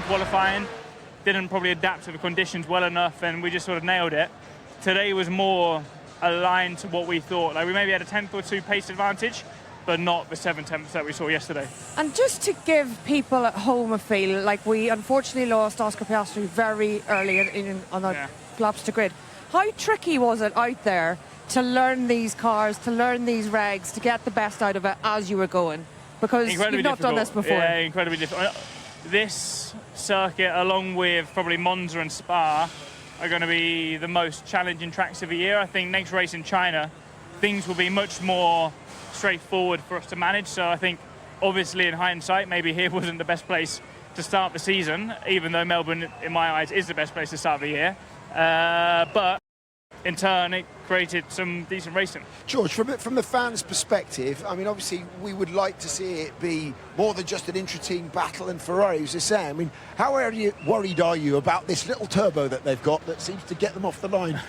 qualifying, didn't probably adapt to the conditions well enough, and we just sort of nailed it. Today was more aligned to what we thought. Like we maybe had a tenth or two pace advantage, but not the 7/10 that we saw yesterday. And just to give people at home a feel, like we unfortunately lost Oscar Piastri very early on the laps to grid. How tricky was it out there to learn these cars, to learn these regs, to get the best out of it as you were going? Because you've not done this before. Yeah, incredibly difficult. This circuit, along with probably Monza and Spa, are going to be the most challenging tracks of the year. I think next race in China, things will be much more straightforward for us to manage. So I think, obviously, in hindsight, maybe here wasn't the best place to start the season, even though Melbourne, in my eyes, is the best place to start the year. But in turn, it created some decent racing. George, from the fans' perspective, I mean, obviously, we would like to see it be more than just an intra-team battle, and Ferrari was the same. I mean, how worried are you about this little turbo that they've got that seems to get them off the line?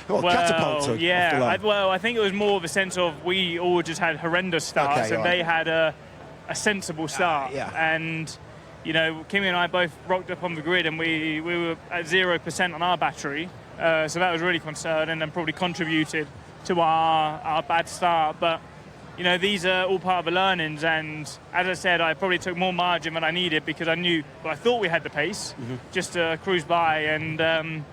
Catapult yeah, off the line. I think it was more of a sense of we all just had horrendous starts, and they had a sensible start. And, you know, Kimi and I both rocked up on the grid, and we were at 0% on our battery. So that was really concerning and probably contributed to our bad start. But, you know, these are all part of the learnings. And as I said, I probably took more margin than I needed because I thought we had the pace just to cruise by and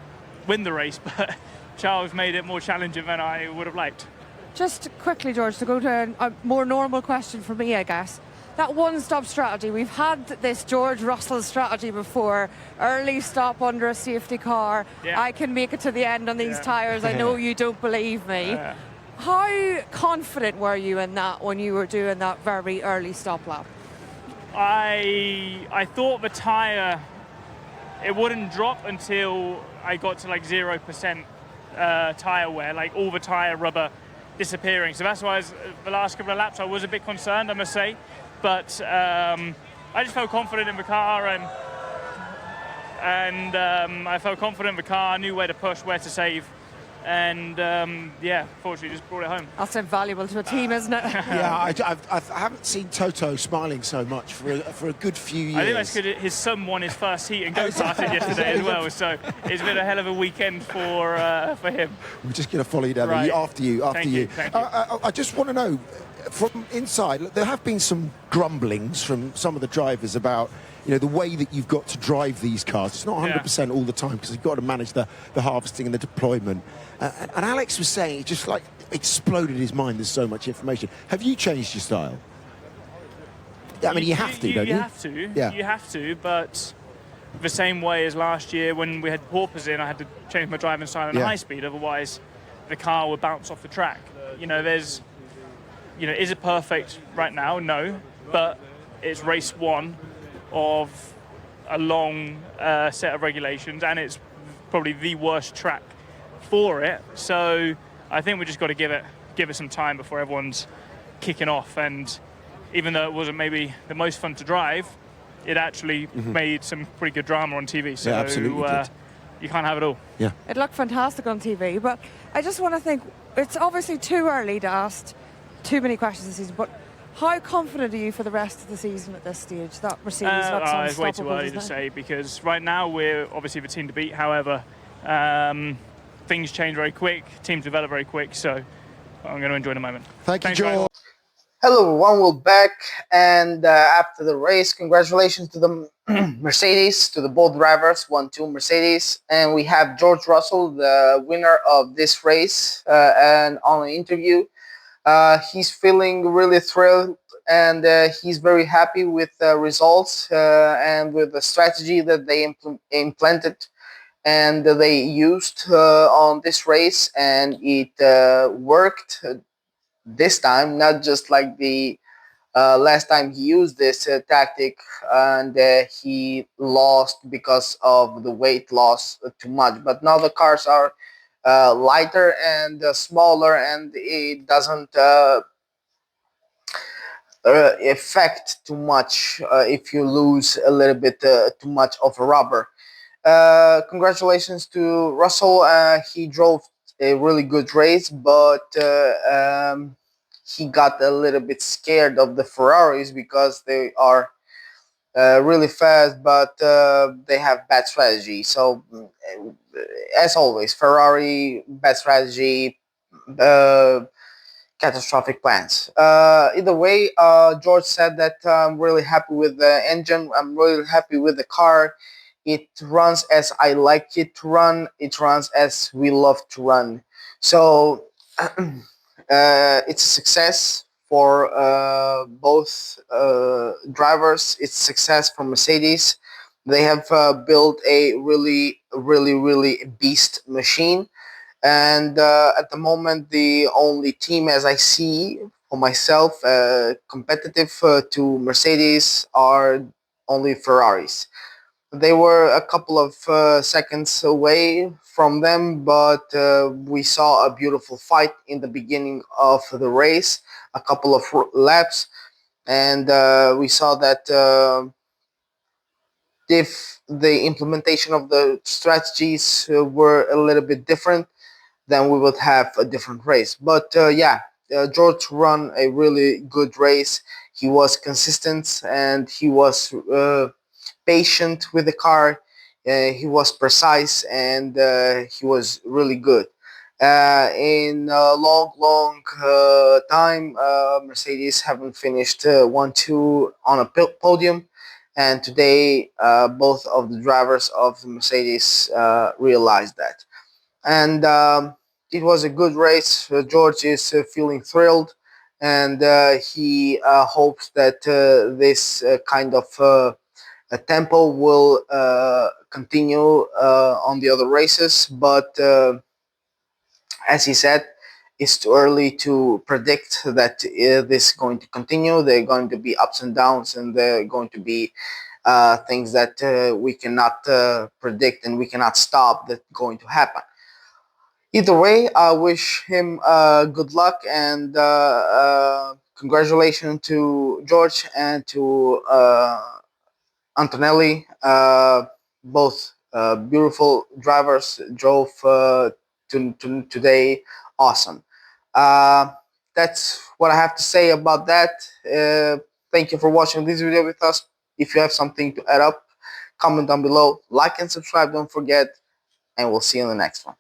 win the race. But Charles made it more challenging than I would have liked. Just quickly, George, to go to a more normal question for me, I guess. That one-stop strategy, we've had this George Russell strategy before. Early stop under a safety car. Yeah. I can make it to the end on these tyres. I know you don't believe me. How confident were you in that when you were doing that very early stop lap? I thought the tyre, it wouldn't drop until I got to like 0% tyre wear, like all the tyre rubber disappearing. So that's why the last couple of laps I was a bit concerned, I must say. But I just felt confident in the car, and I felt confident in the car. I knew where to push, where to save, and fortunately just brought it home. That's invaluable to a team, isn't it? Yeah, I haven't seen Toto smiling so much for a good few years. I think that's good. His son won his first heat and go-karting yesterday as well, so it's been a hell of a weekend for him. We're just going to follow you down after you. Thank you. I just want to know, from inside, there have been some grumblings from some of the drivers about, you know, the way that you've got to drive these cars. It's not 100% all the time because you've got to manage the harvesting and the deployment. And Alex was saying it just like exploded his mind. There's so much information. Have you changed your style? I mean, you have to, don't you? You have to. Yeah. You have to, but the same way as last year when we had porpoise in, I had to change my driving style in high speed. Otherwise, the car would bounce off the track. You know, is it perfect right now? No, but it's race one of a long set of regulations, and it's probably the worst track for it. So I think we just got to give it some time before everyone's kicking off. And even though it wasn't maybe the most fun to drive, it actually made some pretty good drama on TV. So absolutely you can't have it all. Yeah, it looked fantastic on TV, but I just want to think, it's obviously too early to ask too many questions this season, but how confident are you for the rest of the season at this stage that Mercedes looks unstoppable? It's way too early to say, because right now we're obviously the team to beat. However, things change very quick, teams develop very quick, so I'm going to enjoy the moment. Thanks, George. Hello everyone, we're back, and after the race, congratulations to the Mercedes, to the both drivers, 1-2 Mercedes, and we have George Russell, the winner of this race, and on an interview, he's feeling really thrilled, and he's very happy with the results and with the strategy that they implemented and they used on this race, and it worked this time, not just like the last time he used this tactic and he lost because of the weight loss too much. But now the cars are lighter and smaller, and it doesn't affect too much if you lose a little bit too much of a rubber. Congratulations to Russell. He drove a really good race, but he got a little bit scared of the Ferraris because they are really fast, but they have bad strategy. So, as always, Ferrari, bad strategy, uh, catastrophic plans. Either way, George said that I'm really happy with the engine. I'm really happy with the car. It runs as I like it to run. It runs as we love to run. So it's a success for both drivers. It's success for Mercedes. They have built a really beast machine, and at the moment the only team, as I see for myself, competitive to Mercedes are only Ferraris. They were a couple of seconds away from them, but we saw a beautiful fight in the beginning of the race, a couple of laps, and we saw that if the implementation of the strategies were a little bit different, then we would have a different race. But yeah, George ran a really good race. He was consistent and he was patient with the car. He was precise and he was really good. In a long time, Mercedes haven't finished 1-2 on a podium. And today, both of the drivers of the Mercedes realized that. And it was a good race. George is feeling thrilled, and he hopes that this kind of tempo will continue on the other races. But as he said, it's too early to predict that this is going to continue. There are going to be ups and downs, and there are going to be things that we cannot predict and we cannot stop that going to happen. Either way, I wish him good luck and congratulations to George and to Antonelli. Both beautiful drivers drove today. Awesome. Uh, that's what I have to say about that. Thank you for watching this video with us. If you have something to add up, comment down below. Like and subscribe, don't forget. And we'll see you in the next one.